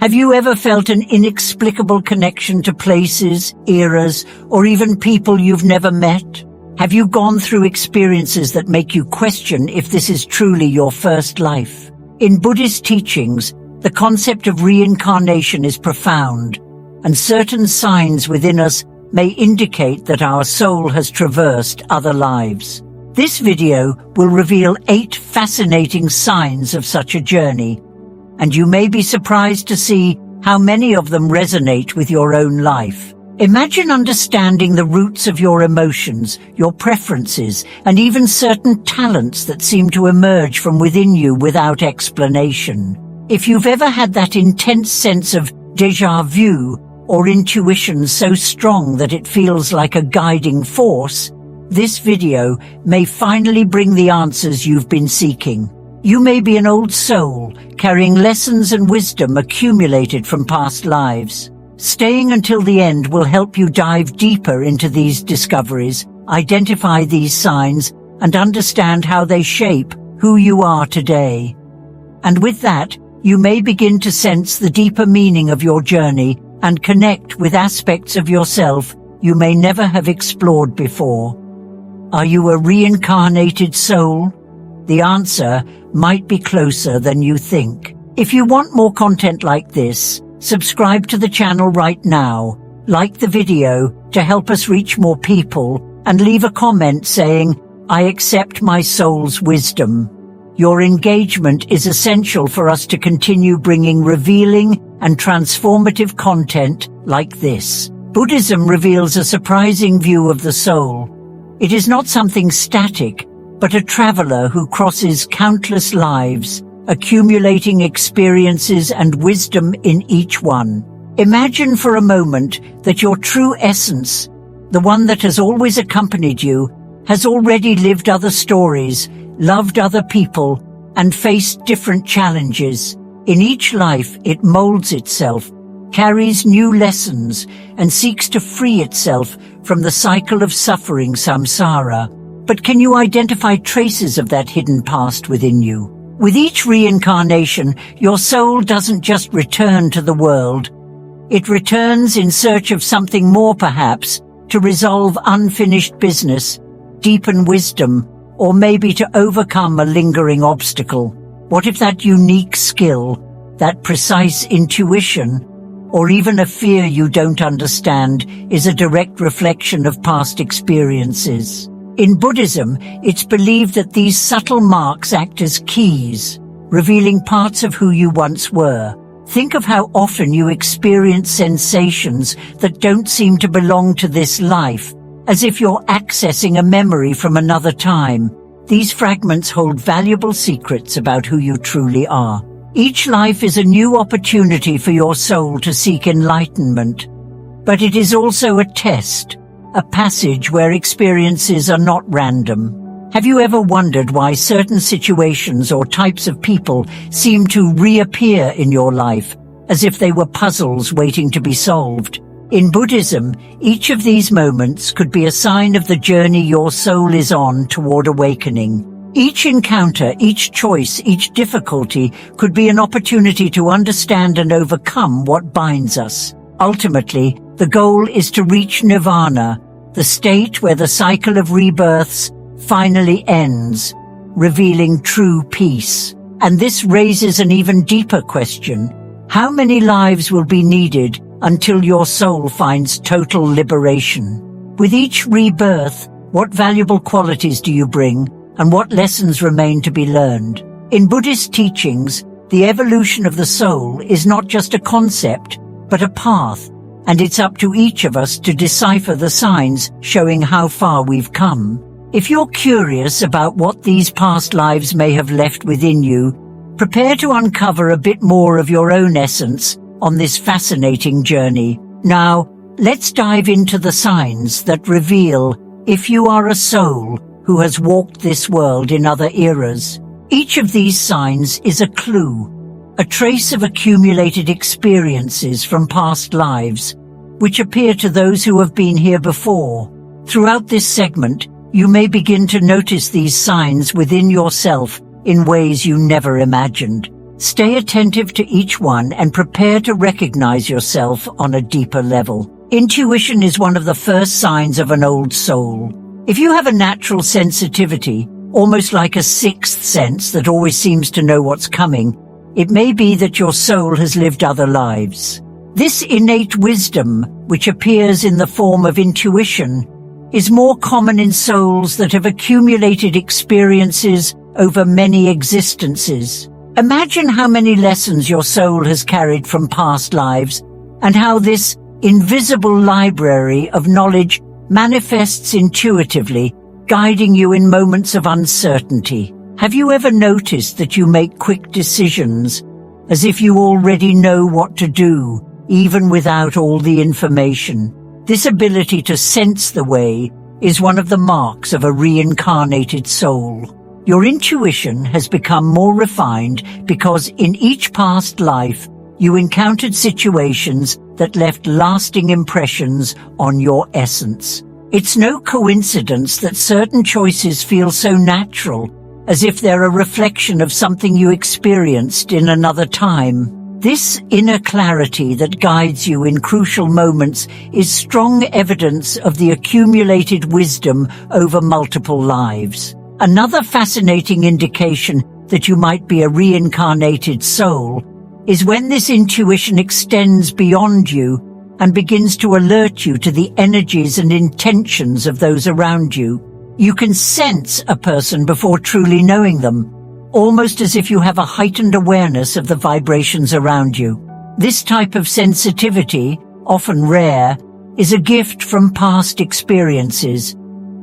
Have you ever felt an inexplicable connection to places, eras, or even people you've never met? Have you gone through experiences that make you question if this is truly your first life? In Buddhist teachings, the concept of reincarnation is profound, and certain signs within us may indicate that our soul has traversed other lives. This video will reveal 8 fascinating signs of such a journey, and you may be surprised to see how many of them resonate with your own life. Imagine understanding the roots of your emotions, your preferences, and even certain talents that seem to emerge from within you without explanation. If you've ever had that intense sense of déjà vu or intuition so strong that it feels like a guiding force, this video may finally bring the answers you've been seeking. You may be an old soul, carrying lessons and wisdom accumulated from past lives. Staying until the end will help you dive deeper into these discoveries, identify these signs, and understand how they shape who you are today. And with that, you may begin to sense the deeper meaning of your journey and connect with aspects of yourself you may never have explored before. Are you a reincarnated soul? The answer might be closer than you think. If you want more content like this, subscribe to the channel right now, like the video to help us reach more people, and leave a comment saying, "I accept my soul's wisdom." Your engagement is essential for us to continue bringing revealing and transformative content like this. Buddhism reveals a surprising view of the soul. It is not something static, but a traveler who crosses countless lives, accumulating experiences and wisdom in each one. Imagine for a moment that your true essence, the one that has always accompanied you, has already lived other stories, loved other people, and faced different challenges. In each life, it molds itself, carries new lessons, and seeks to free itself from the cycle of suffering samsara. But can you identify traces of that hidden past within you? With each reincarnation, your soul doesn't just return to the world. It returns in search of something more, perhaps, to resolve unfinished business, deepen wisdom, or maybe to overcome a lingering obstacle. What if that unique skill, that precise intuition, or even a fear you don't understand, is a direct reflection of past experiences? In Buddhism, it's believed that these subtle marks act as keys, revealing parts of who you once were. Think of how often you experience sensations that don't seem to belong to this life, as if you're accessing a memory from another time. These fragments hold valuable secrets about who you truly are. Each life is a new opportunity for your soul to seek enlightenment, but it is also a test, a passage where experiences are not random. Have you ever wondered why certain situations or types of people seem to reappear in your life, as if they were puzzles waiting to be solved? In Buddhism, each of these moments could be a sign of the journey your soul is on toward awakening. Each encounter, each choice, each difficulty could be an opportunity to understand and overcome what binds us. Ultimately, the goal is to reach nirvana, the state where the cycle of rebirths finally ends, revealing true peace. And this raises an even deeper question. How many lives will be needed until your soul finds total liberation? With each rebirth, what valuable qualities do you bring, and what lessons remain to be learned? In Buddhist teachings, the evolution of the soul is not just a concept, but a path, and it's up to each of us to decipher the signs showing how far we've come. If you're curious about what these past lives may have left within you, prepare to uncover a bit more of your own essence on this fascinating journey. Now, let's dive into the signs that reveal if you are a soul who has walked this world in other eras. Each of these signs is a clue, a trace of accumulated experiences from past lives, which appear to those who have been here before. Throughout this segment, you may begin to notice these signs within yourself in ways you never imagined. Stay attentive to each one and prepare to recognize yourself on a deeper level. Intuition is one of the first signs of an old soul. If you have a natural sensitivity, almost like a sixth sense that always seems to know what's coming, it may be that your soul has lived other lives. This innate wisdom, which appears in the form of intuition, is more common in souls that have accumulated experiences over many existences. Imagine how many lessons your soul has carried from past lives, and how this invisible library of knowledge manifests intuitively, guiding you in moments of uncertainty. Have you ever noticed that you make quick decisions, as if you already know what to do, even without all the information? This ability to sense the way is one of the marks of a reincarnated soul. Your intuition has become more refined because in each past life you encountered situations that left lasting impressions on your essence. It's no coincidence that certain choices feel so natural, as if they're a reflection of something you experienced in another time. This inner clarity that guides you in crucial moments is strong evidence of the accumulated wisdom over multiple lives. Another fascinating indication that you might be a reincarnated soul is when this intuition extends beyond you and begins to alert you to the energies and intentions of those around you. You can sense a person before truly knowing them, almost as if you have a heightened awareness of the vibrations around you. This type of sensitivity, often rare, is a gift from past experiences,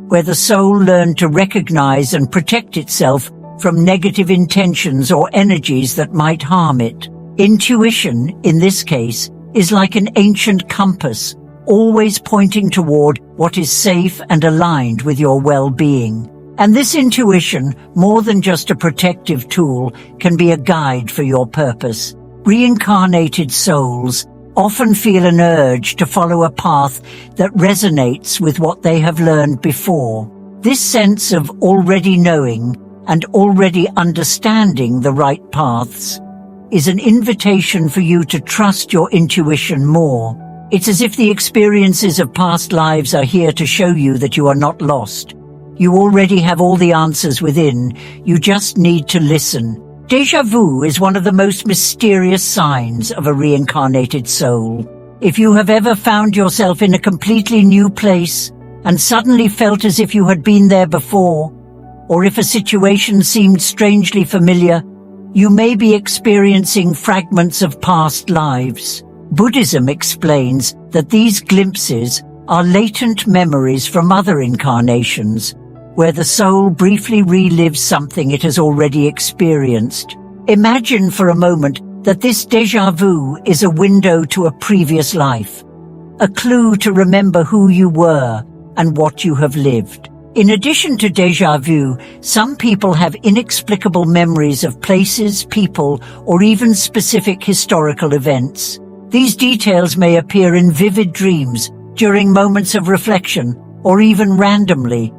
where the soul learned to recognize and protect itself from negative intentions or energies that might harm it. Intuition, in this case, is like an ancient compass, always pointing toward what is safe and aligned with your well-being. And this intuition, more than just a protective tool, can be a guide for your purpose. Reincarnated souls often feel an urge to follow a path that resonates with what they have learned before. This sense of already knowing and already understanding the right paths is an invitation for you to trust your intuition more. It's as if the experiences of past lives are here to show you that you are not lost. You already have all the answers within. You just need to listen. Déjà vu is one of the most mysterious signs of a reincarnated soul. If you have ever found yourself in a completely new place and suddenly felt as if you had been there before, or if a situation seemed strangely familiar, you may be experiencing fragments of past lives. Buddhism explains that these glimpses are latent memories from other incarnations, where the soul briefly relives something it has already experienced. Imagine for a moment that this déjà vu is a window to a previous life, a clue to remember who you were and what you have lived. In addition to déjà vu, some people have inexplicable memories of places, people, or even specific historical events. These details may appear in vivid dreams, during moments of reflection, or even randomly,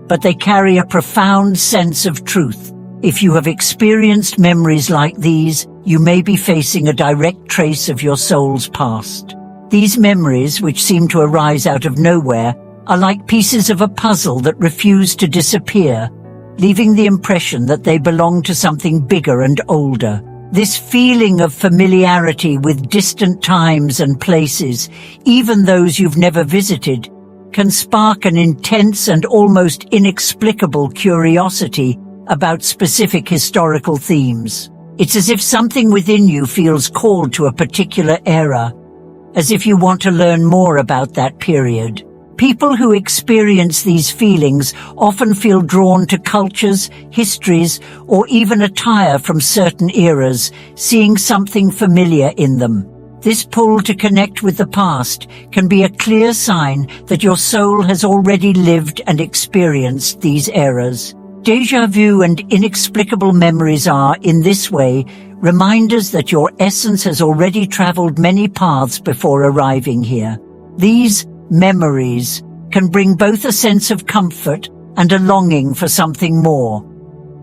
but they carry a profound sense of truth. If you have experienced memories like these, you may be facing a direct trace of your soul's past. These memories, which seem to arise out of nowhere, are like pieces of a puzzle that refuse to disappear, leaving the impression that they belong to something bigger and older. This feeling of familiarity with distant times and places, even those you've never visited, can spark an intense and almost inexplicable curiosity about specific historical themes. It's as if something within you feels called to a particular era, as if you want to learn more about that period. People who experience these feelings often feel drawn to cultures, histories, or even attire from certain eras, seeing something familiar in them. This pull to connect with the past can be a clear sign that your soul has already lived and experienced these eras. Déjà vu and inexplicable memories are, in this way, reminders that your essence has already traveled many paths before arriving here. These memories can bring both a sense of comfort and a longing for something more.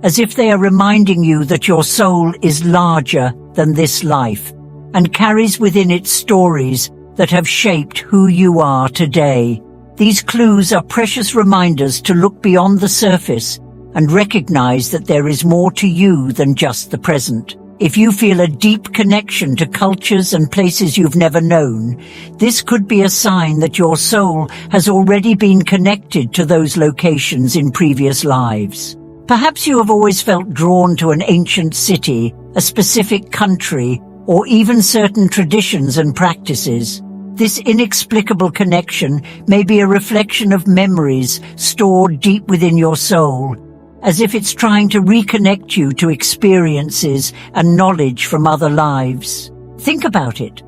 as if they are reminding you that your soul is larger than this life and carries within it stories that have shaped who you are today. These clues are precious reminders to look beyond the surface and recognize that there is more to you than just the present. If you feel a deep connection to cultures and places you've never known, this could be a sign that your soul has already been connected to those locations in previous lives. Perhaps you have always felt drawn to an ancient city, a specific country, or even certain traditions and practices. This inexplicable connection may be a reflection of memories stored deep within your soul, as if it's trying to reconnect you to experiences and knowledge from other lives. Think about it.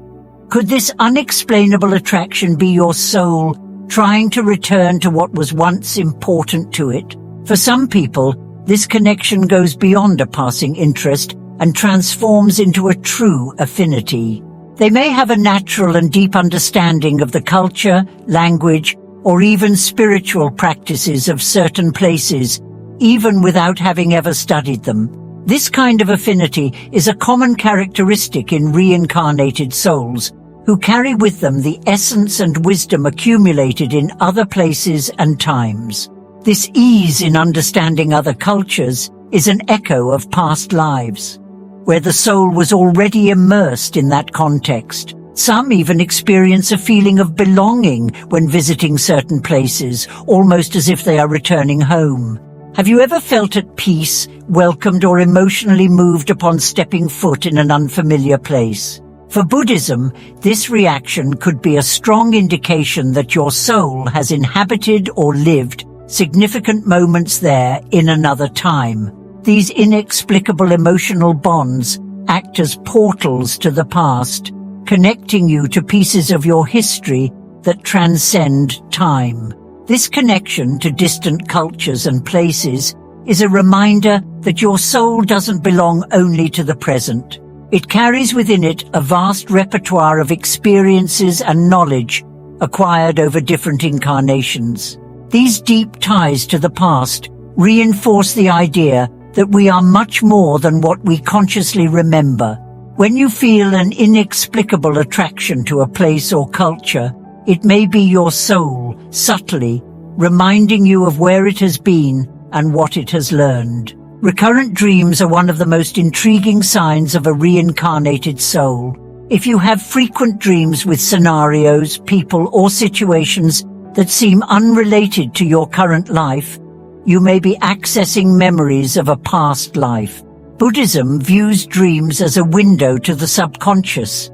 Could this unexplainable attraction be your soul trying to return to what was once important to it? For some people, this connection goes beyond a passing interest and transforms into a true affinity. They may have a natural and deep understanding of the culture, language, or even spiritual practices of certain places, even without having ever studied them. This kind of affinity is a common characteristic in reincarnated souls, who carry with them the essence and wisdom accumulated in other places and times. This ease in understanding other cultures is an echo of past lives, where the soul was already immersed in that context. Some even experience a feeling of belonging when visiting certain places, almost as if they are returning home. Have you ever felt at peace, welcomed, or emotionally moved upon stepping foot in an unfamiliar place? For Buddhism, this reaction could be a strong indication that your soul has inhabited or lived significant moments there in another time. These inexplicable emotional bonds act as portals to the past, connecting you to pieces of your history that transcend time. This connection to distant cultures and places is a reminder that your soul doesn't belong only to the present. It carries within it a vast repertoire of experiences and knowledge acquired over different incarnations. These deep ties to the past reinforce the idea that we are much more than what we consciously remember. When you feel an inexplicable attraction to a place or culture, it may be your soul, subtly, reminding you of where it has been and what it has learned. Recurrent dreams are one of the most intriguing signs of a reincarnated soul. If you have frequent dreams with scenarios, people, or situations that seem unrelated to your current life, you may be accessing memories of a past life. Buddhism views dreams as a window to the subconscious,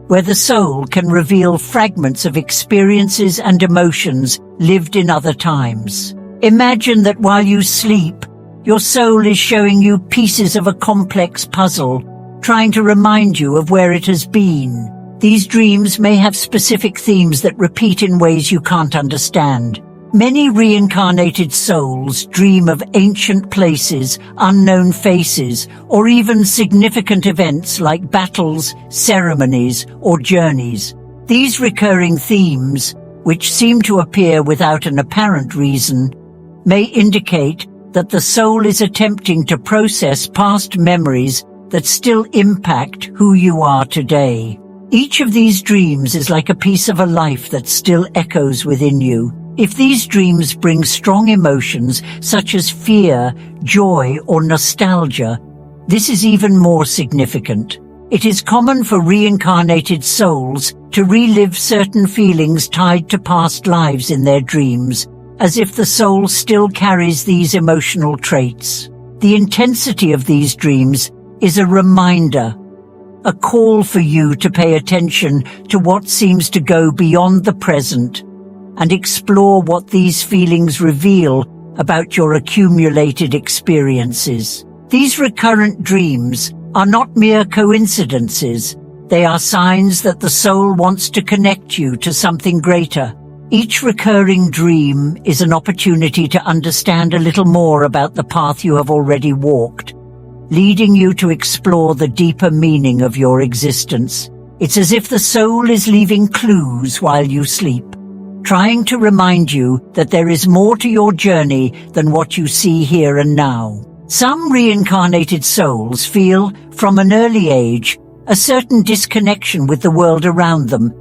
where the soul can reveal fragments of experiences and emotions lived in other times. Imagine that while you sleep, your soul is showing you pieces of a complex puzzle, trying to remind you of where it has been. These dreams may have specific themes that repeat in ways you can't understand. Many reincarnated souls dream of ancient places, unknown faces, or even significant events like battles, ceremonies, or journeys. These recurring themes, which seem to appear without an apparent reason, may indicate that the soul is attempting to process past memories that still impact who you are today. Each of these dreams is like a piece of a life that still echoes within you. If these dreams bring strong emotions such as fear, joy, or nostalgia, this is even more significant. It is common for reincarnated souls to relive certain feelings tied to past lives in their dreams, as if the soul still carries these emotional traits. The intensity of these dreams is a reminder, a call for you to pay attention to what seems to go beyond the present and explore what these feelings reveal about your accumulated experiences. These recurrent dreams are not mere coincidences. They are signs that the soul wants to connect you to something greater. Each recurring dream is an opportunity to understand a little more about the path you have already walked, leading you to explore the deeper meaning of your existence. It's as if the soul is leaving clues while you sleep, trying to remind you that there is more to your journey than what you see here and now. Some reincarnated souls feel, from an early age, a certain disconnection with the world around them,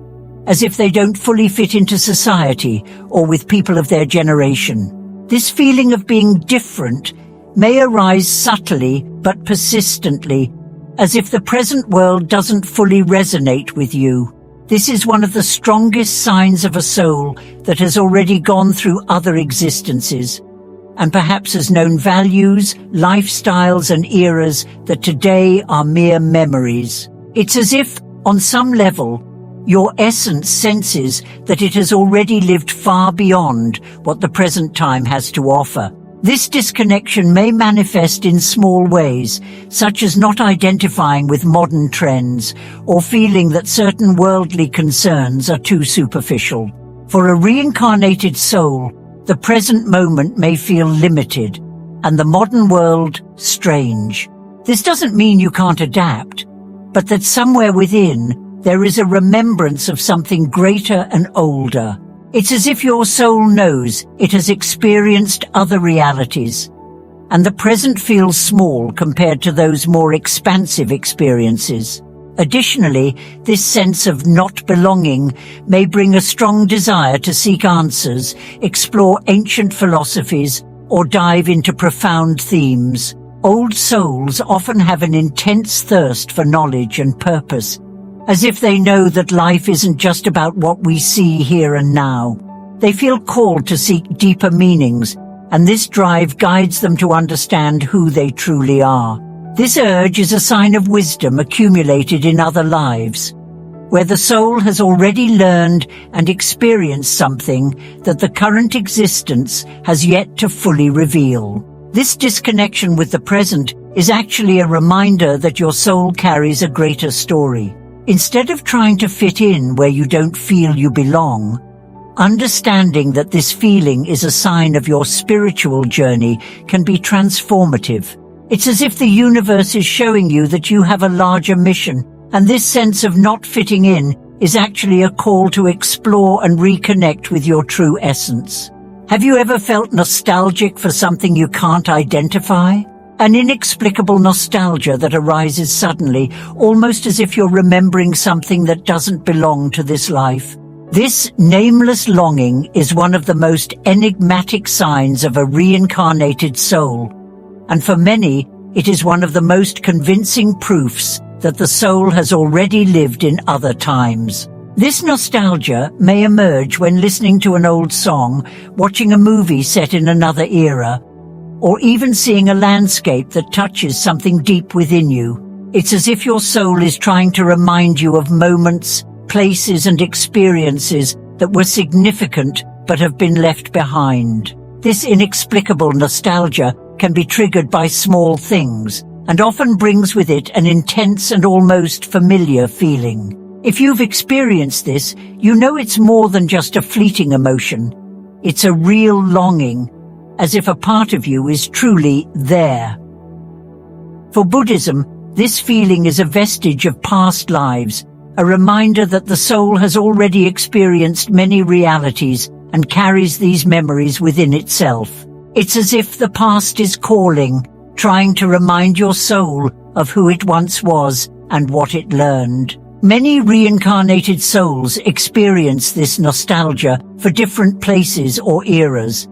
as if they don't fully fit into society or with people of their generation. This feeling of being different may arise subtly but persistently, as if the present world doesn't fully resonate with you. This is one of the strongest signs of a soul that has already gone through other existences, and perhaps has known values, lifestyles and eras that today are mere memories. It's as if, on some level, your essence senses that it has already lived far beyond what the present time has to offer. This disconnection may manifest in small ways, such as not identifying with modern trends or feeling that certain worldly concerns are too superficial. For a reincarnated soul, the present moment may feel limited and the modern world strange. This doesn't mean you can't adapt, but that somewhere within there is a remembrance of something greater and older. It's as if your soul knows it has experienced other realities, and the present feels small compared to those more expansive experiences. Additionally, this sense of not belonging may bring a strong desire to seek answers, explore ancient philosophies, or dive into profound themes. Old souls often have an intense thirst for knowledge and purpose, as if they know that life isn't just about what we see here and now. They feel called to seek deeper meanings, and this drive guides them to understand who they truly are. This urge is a sign of wisdom accumulated in other lives, where the soul has already learned and experienced something that the current existence has yet to fully reveal. This disconnection with the present is actually a reminder that your soul carries a greater story. Instead of trying to fit in where you don't feel you belong, understanding that this feeling is a sign of your spiritual journey can be transformative. It's as if the universe is showing you that you have a larger mission, and this sense of not fitting in is actually a call to explore and reconnect with your true essence. Have you ever felt nostalgic for something you can't identify? An inexplicable nostalgia that arises suddenly, almost as if you're remembering something that doesn't belong to this life. This nameless longing is one of the most enigmatic signs of a reincarnated soul, and for many, it is one of the most convincing proofs that the soul has already lived in other times. This nostalgia may emerge when listening to an old song, watching a movie set in another era, or even seeing a landscape that touches something deep within you. It's as if your soul is trying to remind you of moments, places and experiences that were significant but have been left behind. This inexplicable nostalgia can be triggered by small things, and often brings with it an intense and almost familiar feeling. If you've experienced this, you know it's more than just a fleeting emotion. It's a real longing, as if a part of you is truly there. For Buddhism, this feeling is a vestige of past lives, a reminder that the soul has already experienced many realities and carries these memories within itself. It's as if the past is calling, trying to remind your soul of who it once was and what it learned. Many reincarnated souls experience this nostalgia for different places or eras,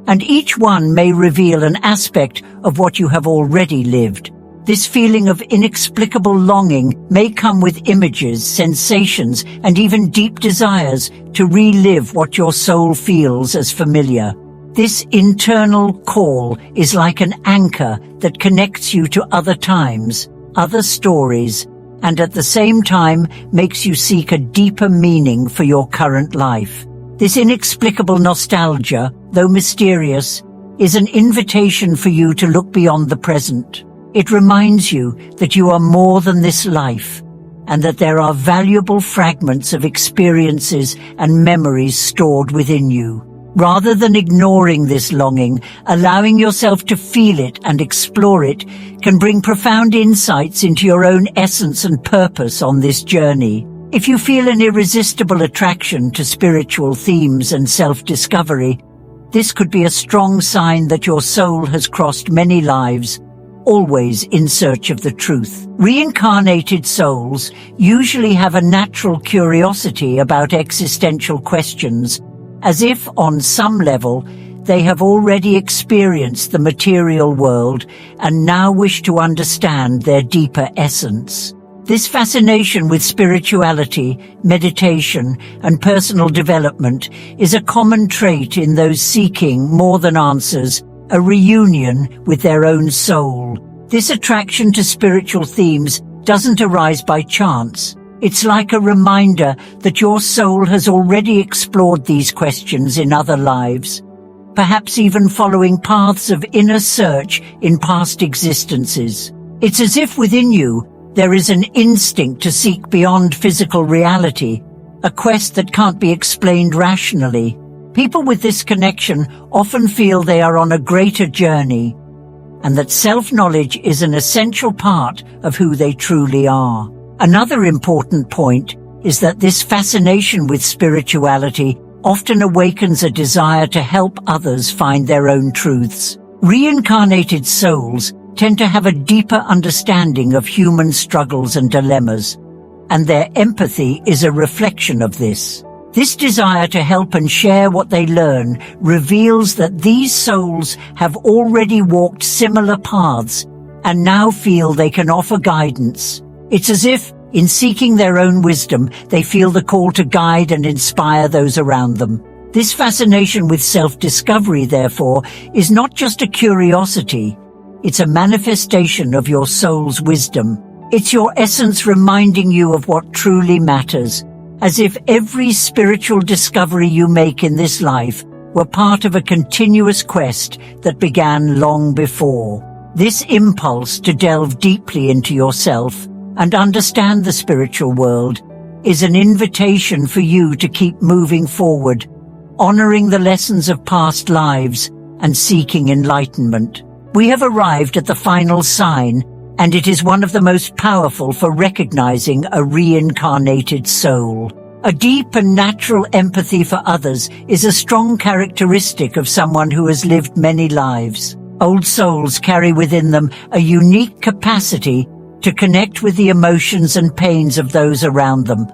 and each one may reveal an aspect of what you have already lived. This feeling of inexplicable longing may come with images, sensations, and even deep desires to relive what your soul feels as familiar. This internal call is like an anchor that connects you to other times, other stories, and at the same time makes you seek a deeper meaning for your current life. This inexplicable nostalgia, though mysterious, is an invitation for you to look beyond the present. It reminds you that you are more than this life, and that there are valuable fragments of experiences and memories stored within you. Rather than ignoring this longing, allowing yourself to feel it and explore it can bring profound insights into your own essence and purpose on this journey. If you feel an irresistible attraction to spiritual themes and self-discovery, this could be a strong sign that your soul has crossed many lives always in search of the truth. Reincarnated souls usually have a natural curiosity about existential questions, as if, on some level, they have already experienced the material world and now wish to understand their deeper essence. This fascination with spirituality, meditation, and personal development is a common trait in those seeking more than answers, a reunion with their own soul. This attraction to spiritual themes doesn't arise by chance. It's like a reminder that your soul has already explored these questions in other lives, perhaps even following paths of inner search in past existences. It's as if within you there is an instinct to seek beyond physical reality, a quest that can't be explained rationally. People with this connection often feel they are on a greater journey, and that self-knowledge is an essential part of who they truly are. Another important point is that this fascination with spirituality often awakens a desire to help others find their own truths. Reincarnated souls tend to have a deeper understanding of human struggles and dilemmas, and their empathy is a reflection of this. This desire to help and share what they learn reveals that these souls have already walked similar paths and now feel they can offer guidance. It's as if, in seeking their own wisdom, they feel the call to guide and inspire those around them. This fascination with self-discovery, therefore, is not just a curiosity. It's a manifestation of your soul's wisdom. It's your essence reminding you of what truly matters, as if every spiritual discovery you make in this life were part of a continuous quest that began long before. This impulse to delve deeply into yourself and understand the spiritual world is an invitation for you to keep moving forward, honoring the lessons of past lives and seeking enlightenment. We have arrived at the final sign, and it is one of the most powerful for recognizing a reincarnated soul. A deep and natural empathy for others is a strong characteristic of someone who has lived many lives. Old souls carry within them a unique capacity to connect with the emotions and pains of those around them,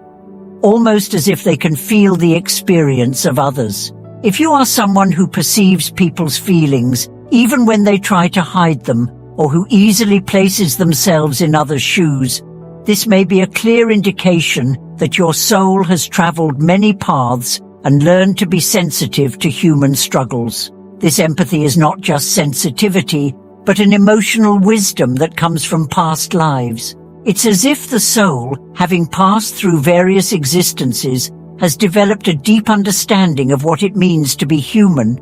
almost as if they can feel the experience of others. If you are someone who perceives people's feelings, even when they try to hide them, or who easily places themselves in others' shoes, this may be a clear indication that your soul has traveled many paths and learned to be sensitive to human struggles. This empathy is not just sensitivity, but an emotional wisdom that comes from past lives. It's as if the soul, having passed through various existences, has developed a deep understanding of what it means to be human,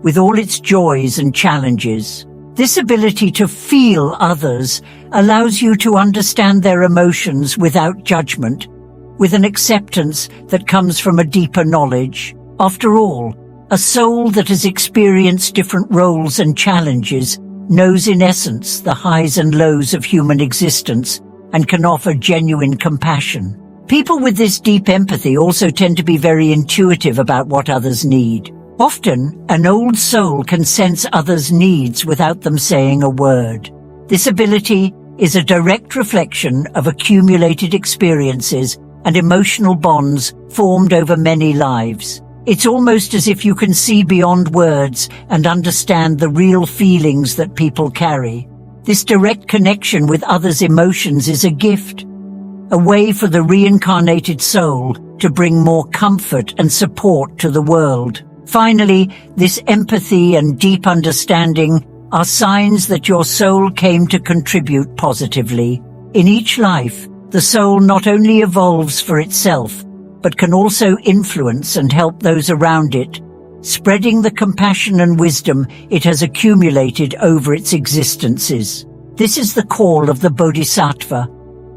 with all its joys and challenges. This ability to feel others allows you to understand their emotions without judgment, with an acceptance that comes from a deeper knowledge. After all, a soul that has experienced different roles and challenges knows in essence the highs and lows of human existence and can offer genuine compassion. People with this deep empathy also tend to be very intuitive about what others need. Often, an old soul can sense others' needs without them saying a word. This ability is a direct reflection of accumulated experiences and emotional bonds formed over many lives. It's almost as if you can see beyond words and understand the real feelings that people carry. This direct connection with others' emotions is a gift, a way for the reincarnated soul to bring more comfort and support to the world. Finally, this empathy and deep understanding are signs that your soul came to contribute positively. In each life, the soul not only evolves for itself, but can also influence and help those around it, spreading the compassion and wisdom it has accumulated over its existences. This is the call of the Bodhisattva,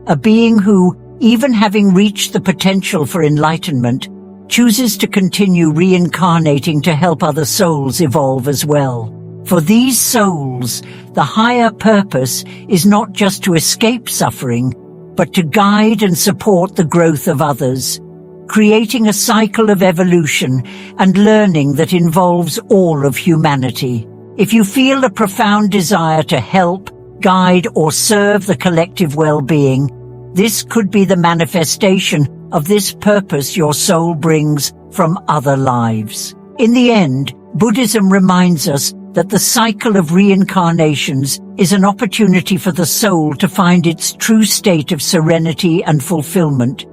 a being who, even having reached the potential for enlightenment, chooses to continue reincarnating to help other souls evolve as well. For these souls, the higher purpose is not just to escape suffering, but to guide and support the growth of others, creating a cycle of evolution and learning that involves all of humanity. If you feel a profound desire to help, guide or serve the collective well-being. This could be the manifestation of this purpose your soul brings from other lives. In the end, Buddhism reminds us that the cycle of reincarnations is an opportunity for the soul to find its true state of serenity and fulfillment,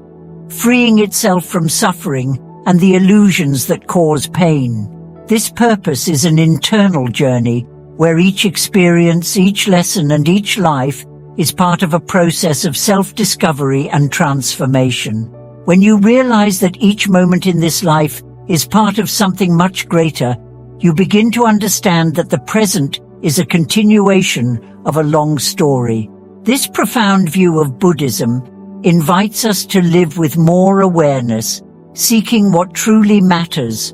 freeing itself from suffering and the illusions that cause pain. This purpose is an internal journey where each experience, each lesson, and each life is part of a process of self-discovery and transformation. When you realize that each moment in this life is part of something much greater, you begin to understand that the present is a continuation of a long story. This profound view of Buddhism invites us to live with more awareness, seeking what truly matters,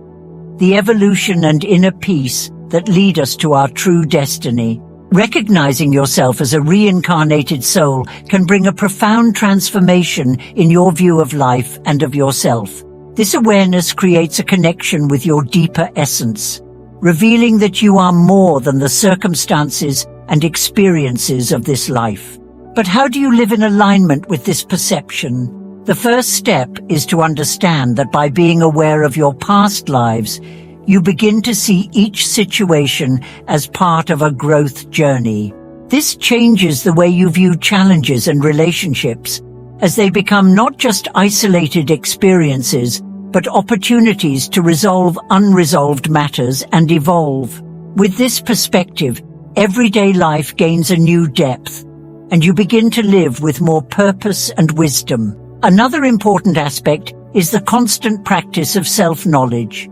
the evolution and inner peace that lead us to our true destiny. Recognizing yourself as a reincarnated soul can bring a profound transformation in your view of life and of yourself. This awareness creates a connection with your deeper essence, revealing that you are more than the circumstances and experiences of this life. But how do you live in alignment with this perception? The first step is to understand that by being aware of your past lives, you begin to see each situation as part of a growth journey. This changes the way you view challenges and relationships, as they become not just isolated experiences, but opportunities to resolve unresolved matters and evolve. With this perspective, everyday life gains a new depth, and you begin to live with more purpose and wisdom. Another important aspect is the constant practice of self-knowledge.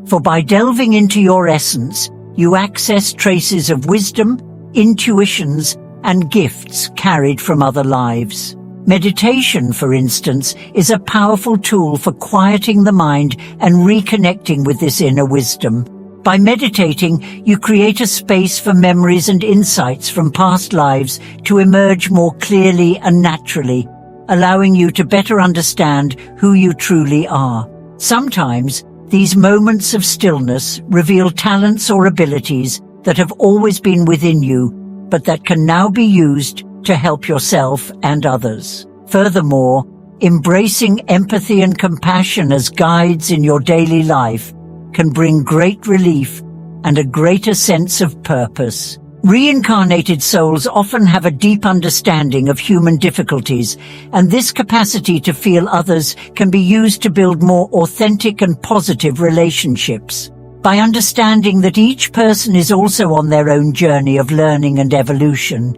For by delving into your essence, you access traces of wisdom, intuitions, and gifts carried from other lives. Meditation, for instance, is a powerful tool for quieting the mind and reconnecting with this inner wisdom. By meditating, you create a space for memories and insights from past lives to emerge more clearly and naturally, allowing you to better understand who you truly are. Sometimes, these moments of stillness reveal talents or abilities that have always been within you, but that can now be used to help yourself and others. Furthermore, embracing empathy and compassion as guides in your daily life can bring great relief and a greater sense of purpose. Reincarnated souls often have a deep understanding of human difficulties, and this capacity to feel others can be used to build more authentic and positive relationships. By understanding that each person is also on their own journey of learning and evolution,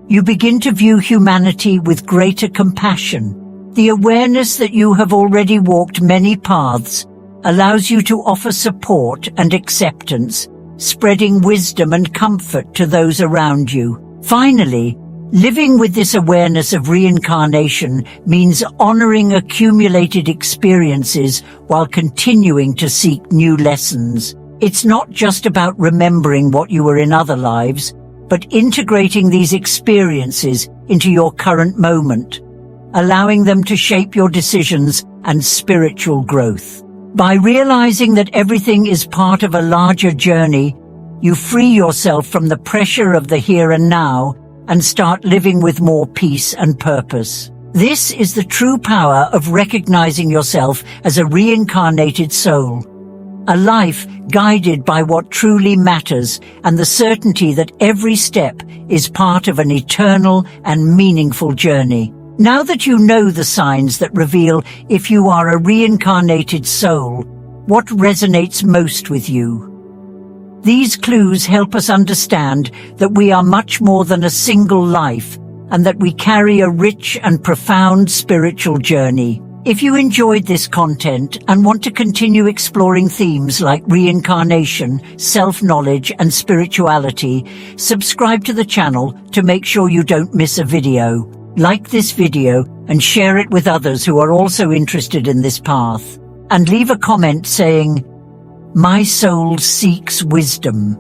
you begin to view humanity with greater compassion. The awareness that you have already walked many paths allows you to offer support and acceptance, spreading wisdom and comfort to those around you. Finally, living with this awareness of reincarnation means honoring accumulated experiences while continuing to seek new lessons. It's not just about remembering what you were in other lives, but integrating these experiences into your current moment, allowing them to shape your decisions and spiritual growth. By realizing that everything is part of a larger journey, you free yourself from the pressure of the here and now and start living with more peace and purpose. This is the true power of recognizing yourself as a reincarnated soul, a life guided by what truly matters and the certainty that every step is part of an eternal and meaningful journey. Now that you know the signs that reveal if you are a reincarnated soul, what resonates most with you? These clues help us understand that we are much more than a single life and that we carry a rich and profound spiritual journey. If you enjoyed this content and want to continue exploring themes like reincarnation, self-knowledge, and spirituality, subscribe to the channel to make sure you don't miss a video. Like this video and share it with others who are also interested in this path. And leave a comment saying, "My soul seeks wisdom."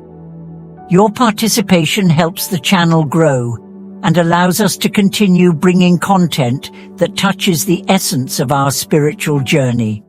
Your participation helps the channel grow and allows us to continue bringing content that touches the essence of our spiritual journey.